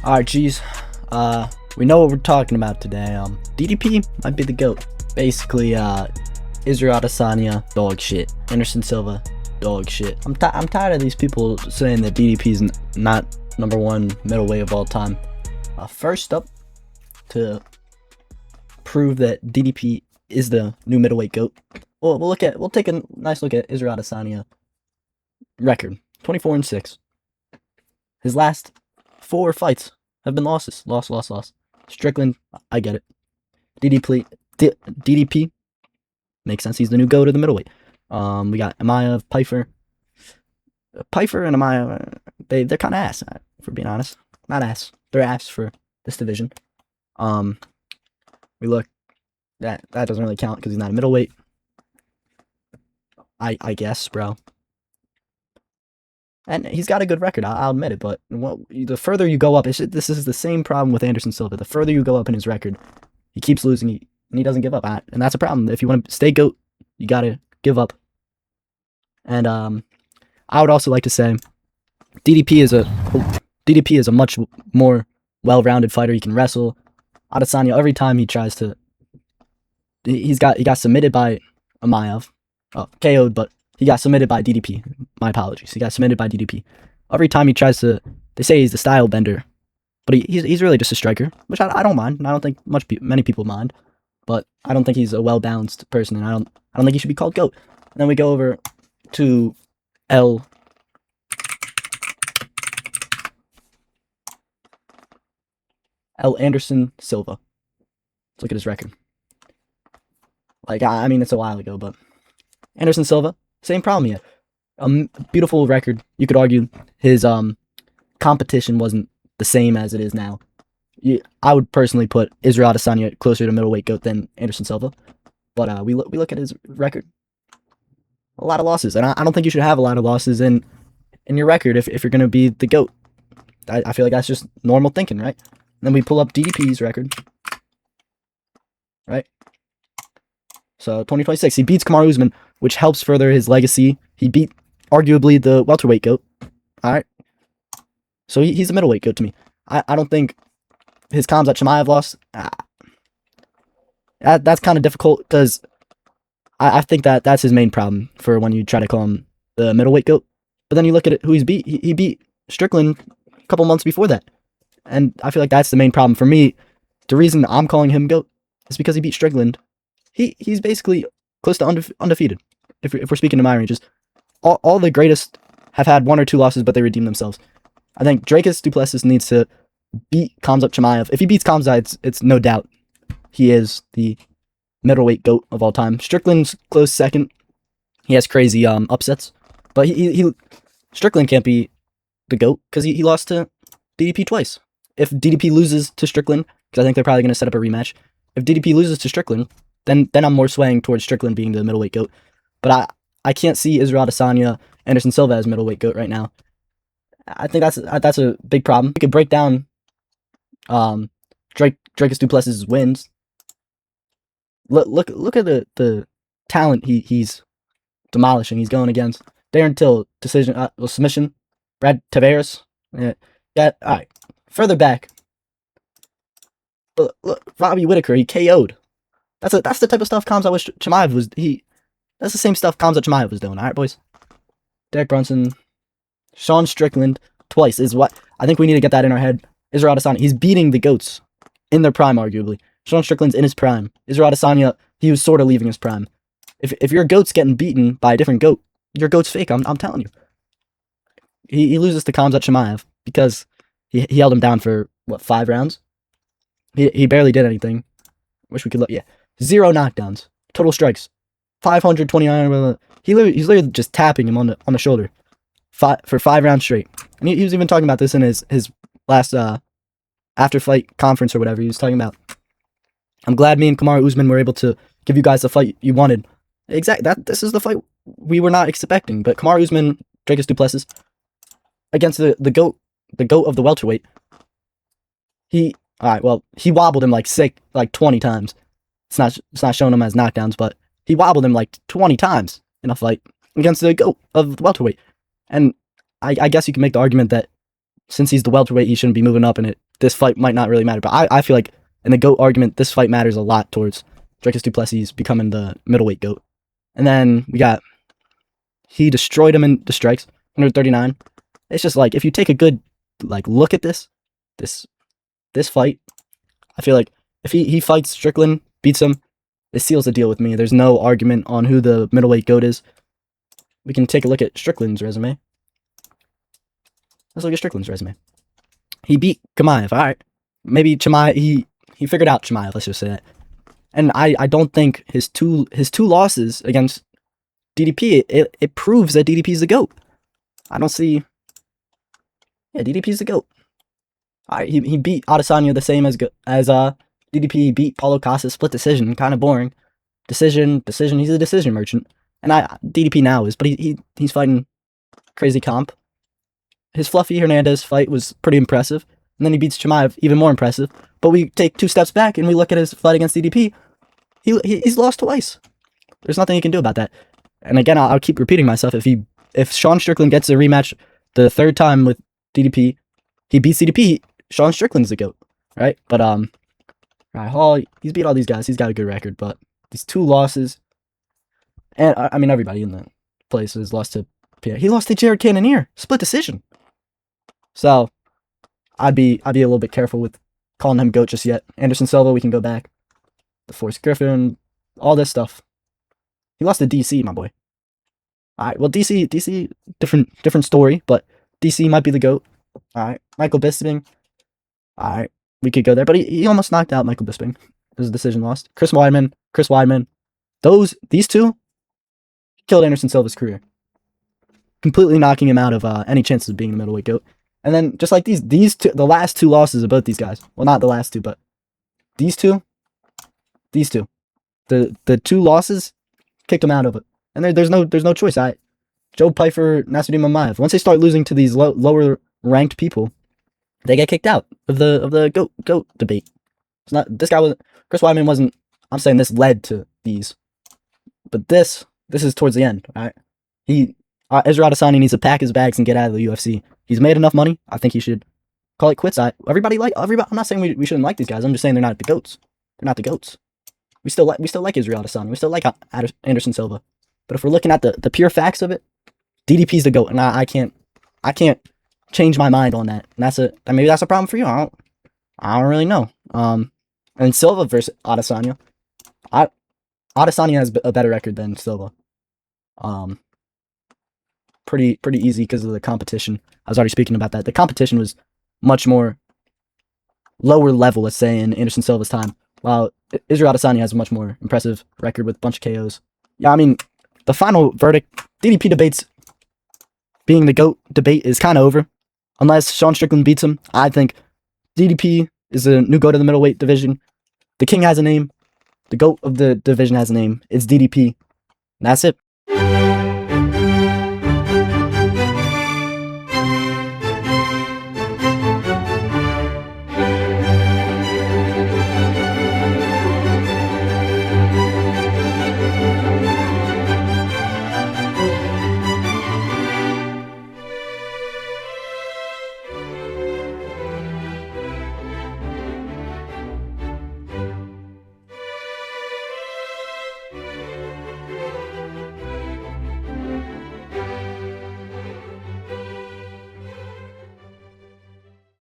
Alright, geez. We know what we're talking about today. DDP might be the GOAT. Basically, Israel Adesanya, dog shit. Anderson Silva, dog shit. I'm tired of these people saying that DDP is not number one middleweight of all time. First up, to prove that DDP is the new middleweight GOAT, we'll take a nice look at Israel Adesanya record. 24-6. His last 4 fights have been losses. Loss. Strickland, I get it. DDP makes sense. He's the new GOAT of the middleweight. We got Amaya, Pfeiffer and Amaya. They're kind of ass, for being honest. Not ass. They're ass for this division. We look. That doesn't really count because he's not a middleweight. I guess, bro. And he's got a good record, I'll admit it, but the further you go up, this is the same problem with Anderson Silva. The further you go up in his record, he keeps losing, and he doesn't give up. And that's a problem. If you want to stay GOAT, you got to give up. And I would also like to say, DDP is a much more well-rounded fighter. He can wrestle. Adesanya, every time he tries to, he got submitted by Amayev, KO'd, but he got submitted by DDP. My apologies. He got submitted by DDP. Every time he tries to, they say he's the style bender, but he's really just a striker, which I don't mind. And I don't think many people mind, but I don't think he's a well-balanced person, and I don't think he should be called GOAT. And then we go over to L. Anderson Silva. Let's look at his record. Like, I mean, it's a while ago, but Anderson Silva, same problem yet. Beautiful record. You could argue his competition wasn't the same as it is now. I would personally put Israel Adesanya closer to middleweight GOAT than Anderson Silva. But we look at his record. A lot of losses, and I don't think you should have a lot of losses in your record if you're going to be the GOAT. I feel like that's just normal thinking, right? And then we pull up DDP's record, right? So 2026, he beats Kamaru Usman, which helps further his legacy. He beat arguably the welterweight GOAT. All right, so he's a middleweight GOAT to me. I don't think his Khamzat Chimaev loss. That's kind of difficult because I think that's his main problem for when you try to call him the middleweight GOAT. But then you look at who he's beat. He beat Strickland a couple months before that, and I feel like that's the main problem for me. The reason I'm calling him GOAT is because he beat Strickland. He's basically close to undefeated. If we're speaking to my ranges, all the greatest have had 1 or 2 losses, but they redeem themselves. I think Dricus du Plessis needs to beat Khamzat Chimaev. If he beats Khamzat, it's no doubt he is the middleweight GOAT of all time. Strickland's close second. He has crazy upsets, but Strickland can't be the GOAT because he lost to DDP twice. If DDP loses to Strickland, because I think they're probably going to set up a rematch, if DDP loses to Strickland, then I'm more swaying towards Strickland being the middleweight GOAT. But I can't see Israel Adesanya, Anderson Silva as middleweight GOAT right now. I think that's a big problem. We could break down Dricus du Plessis' wins. Look at the talent he's demolishing. He's going against Darren Till, decision, submission. Brad Tavares. Yeah, all right. Further back, look, Robbie Whittaker, he KO'd. That's the type of stuff Khamzat Chimaev was. That's the same stuff Khamzat Chimaev was doing. All right, boys. Derek Brunson, Sean Strickland twice is what I think we need to get that in our head. Israel Adesanya, he's beating the GOATs in their prime, arguably. Sean Strickland's in his prime. Israel Adesanya, he was sort of leaving his prime. If your GOAT's getting beaten by a different GOAT, your GOAT's fake. I'm telling you. He loses to Khamzat Chimaev because he held him down for 5 rounds. He barely did anything. Wish we could look. Yeah, 0 knockdowns, total strikes, 529. He's literally just tapping him on the shoulder, for 5 rounds straight. And he was even talking about this in his last after fight conference or whatever. He was talking about, I'm glad me and Kamaru Usman were able to give you guys the fight you wanted. This is the fight we were not expecting. But Kamaru Usman, Dricus du Plessis against the GOAT of the welterweight. He wobbled him like 20 times. It's not showing him as knockdowns, but he wobbled him like 20 times in a fight against the GOAT of the welterweight. And I guess you can make the argument that since he's the welterweight, he shouldn't be moving up, and it this fight might not really matter. But I feel like in the GOAT argument, this fight matters a lot towards Dricus du Plessis becoming the middleweight GOAT. And then we got, he destroyed him in the strikes, 139. It's just like, if you take a good like look at this fight, I feel like if he fights Strickland, beats him, it seals the deal with me. There's no argument on who the middleweight GOAT is. We can take a look at Strickland's resume. Let's look at Strickland's resume. He beat Chimaev, alright. Maybe Chimaev, he figured out Chimaev, let's just say that. And I don't think his two losses against DDP, it proves that DDP is the GOAT. I don't see... Yeah, DDP is the GOAT. Alright, he beat Adesanya the same as DDP beat Paulo Costa, split decision, kind of boring. Decision, he's a decision merchant. And DDP now is, but he's fighting crazy comp. His Fluffy Hernandez fight was pretty impressive. And then he beats Chimaev, even more impressive. But we take 2 steps back and we look at his fight against DDP. He's lost twice. There's nothing he can do about that. And again, I'll keep repeating myself. If Sean Strickland gets a rematch the 3rd time with DDP, he beats DDP, Sean Strickland's the GOAT, right? But right, Hall, he's beat all these guys. He's got a good record, but these 2 losses, and I mean everybody in the place has lost to Pierre. He lost to Jared Cannonier, split decision. So I'd be a little bit careful with calling him GOAT just yet. Anderson Silva, we can go back. The Forrest Griffin, all this stuff. He lost to DC, my boy. All right, well DC, different story, but DC might be the GOAT. All right, Michael Bisping. All right, we could go there, but he almost knocked out Michael Bisping. It was a decision lost. Chris Weidman. These 2 killed Anderson Silva's career, completely knocking him out of any chances of being the middleweight GOAT. And then just like these 2, the last 2 losses of both these guys. Well, not the last 2, but these 2. The 2 losses kicked him out of it. And there's no choice. Joe Pyfer, Nasruddin Mamaev. Once they start losing to these lower ranked people, they get kicked out of the GOAT debate. It's not, this guy was, Chris Weidman wasn't, I'm saying this led to these. But this is towards the end, alright? Israel Adesanya needs to pack his bags and get out of the UFC. He's made enough money. I think he should call it quits. Everybody, I'm not saying we shouldn't like these guys. I'm just saying they're not the GOATs. They're not the GOATs. We still like Israel Adesanya. We still like Anderson Silva. But if we're looking at the pure facts of it, DDP's the GOAT, and I can't change my mind on that. And maybe that's a problem for you. I don't really know. And Silva versus Adesanya, Adesanya has a better record than Silva. Pretty easy because of the competition. I was already speaking about that. The competition was much more lower level, let's say, in Anderson Silva's time, while Israel Adesanya has a much more impressive record with a bunch of KOs. Yeah, I mean, the final verdict, DDP debates being the GOAT debate is kind of over. Unless Sean Strickland beats him, I think DDP is the new GOAT of the middleweight division. The king has a name. The GOAT of the division has a name. It's DDP. And that's it.